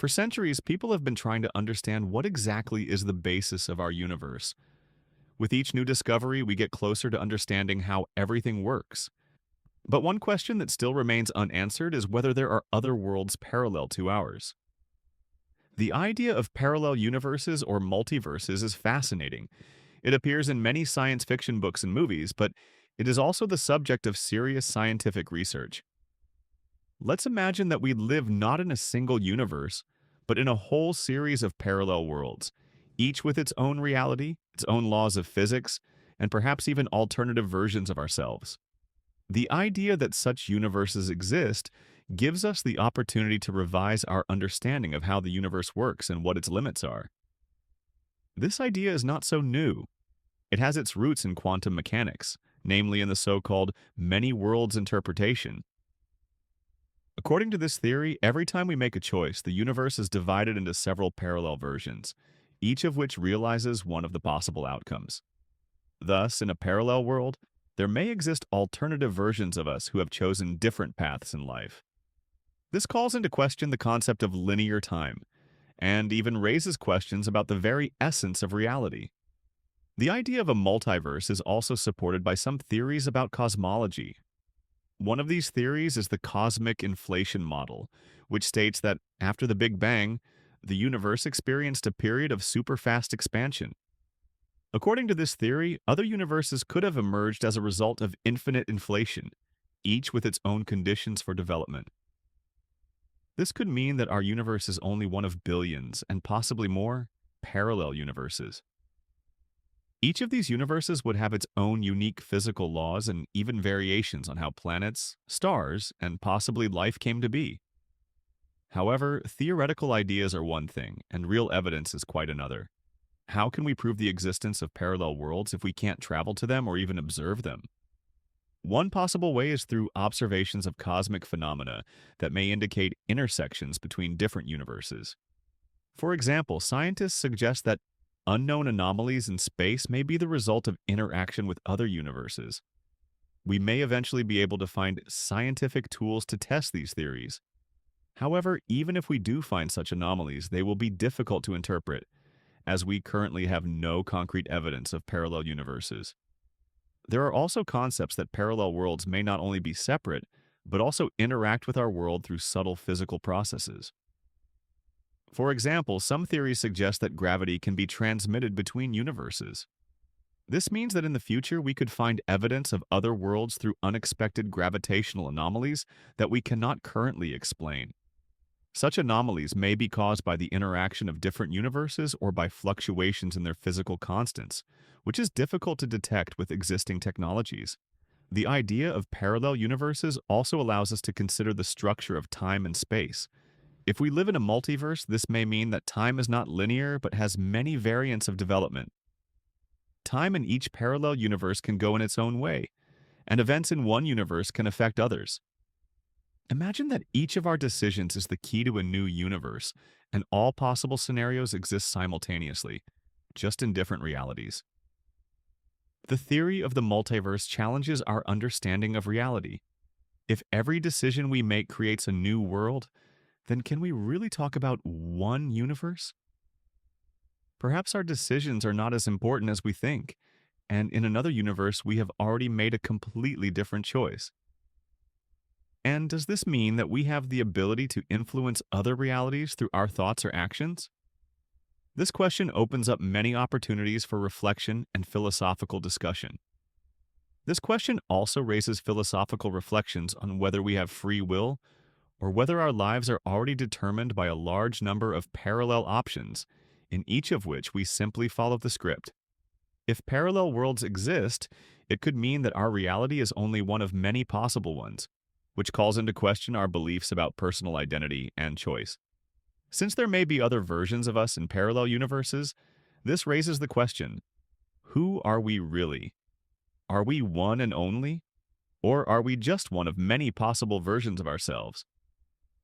For centuries, people have been trying to understand what exactly is the basis of our universe. With each new discovery, we get closer to understanding how everything works. But one question that still remains unanswered is whether there are other worlds parallel to ours. The idea of parallel universes or multiverses is fascinating. It appears in many science fiction books and movies, but it is also the subject of serious scientific research. Let's imagine that we live not in a single universe, but in a whole series of parallel worlds, each with its own reality, its own laws of physics, and perhaps even alternative versions of ourselves. The idea that such universes exist gives us the opportunity to revise our understanding of how the universe works and what its limits are. This idea is not so new. It has its roots in quantum mechanics, namely in the so-called many worlds interpretation. According to this theory, every time we make a choice, the universe is divided into several parallel versions, each of which realizes one of the possible outcomes. Thus, in a parallel world, there may exist alternative versions of us who have chosen different paths in life. This calls into question the concept of linear time, and even raises questions about the very essence of reality. The idea of a multiverse is also supported by some theories about cosmology. One of these theories is the cosmic inflation model, which states that after the Big Bang, the universe experienced a period of super-fast expansion. According to this theory, other universes could have emerged as a result of infinite inflation, each with its own conditions for development. This could mean that our universe is only one of billions, and possibly more, parallel universes. Each of these universes would have its own unique physical laws and even variations on how planets, stars, and possibly life came to be. However, theoretical ideas are one thing, and real evidence is quite another. How can we prove the existence of parallel worlds if we can't travel to them or even observe them? One possible way is through observations of cosmic phenomena that may indicate intersections between different universes. For example, scientists suggest that unknown anomalies in space may be the result of interaction with other universes. We may eventually be able to find scientific tools to test these theories. However, even if we do find such anomalies, they will be difficult to interpret, as we currently have no concrete evidence of parallel universes. There are also concepts that parallel worlds may not only be separate, but also interact with our world through subtle physical processes. For example, some theories suggest that gravity can be transmitted between universes. This means that in the future we could find evidence of other worlds through unexpected gravitational anomalies that we cannot currently explain. Such anomalies may be caused by the interaction of different universes or by fluctuations in their physical constants, which is difficult to detect with existing technologies. The idea of parallel universes also allows us to consider the structure of time and space. If we live in a multiverse, this may mean that time is not linear but has many variants of development. Time in each parallel universe can go in its own way, and events in one universe can affect others. Imagine that each of our decisions is the key to a new universe, and all possible scenarios exist simultaneously, just in different realities. The theory of the multiverse challenges our understanding of reality. If every decision we make creates a new world, then can we really talk about one universe? Perhaps our decisions are not as important as we think, and in another universe we have already made a completely different choice. And does this mean that we have the ability to influence other realities through our thoughts or actions? This question opens up many opportunities for reflection and philosophical discussion. This question also raises philosophical reflections on whether we have free will or whether our lives are already determined by a large number of parallel options, in each of which we simply follow the script. If parallel worlds exist, it could mean that our reality is only one of many possible ones, which calls into question our beliefs about personal identity and choice. Since there may be other versions of us in parallel universes, this raises the question, who are we really? Are we one and only? Or are we just one of many possible versions of ourselves?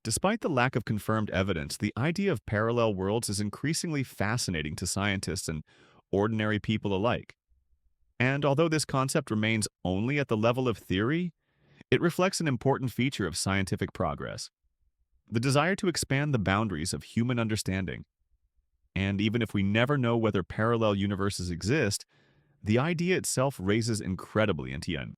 Despite the lack of confirmed evidence, the idea of parallel worlds is increasingly fascinating to scientists and ordinary people alike. And although this concept remains only at the level of theory, it reflects an important feature of scientific progress. the desire to expand the boundaries of human understanding. And even if we never know whether parallel universes exist, the idea itself raises incredibly intriguing.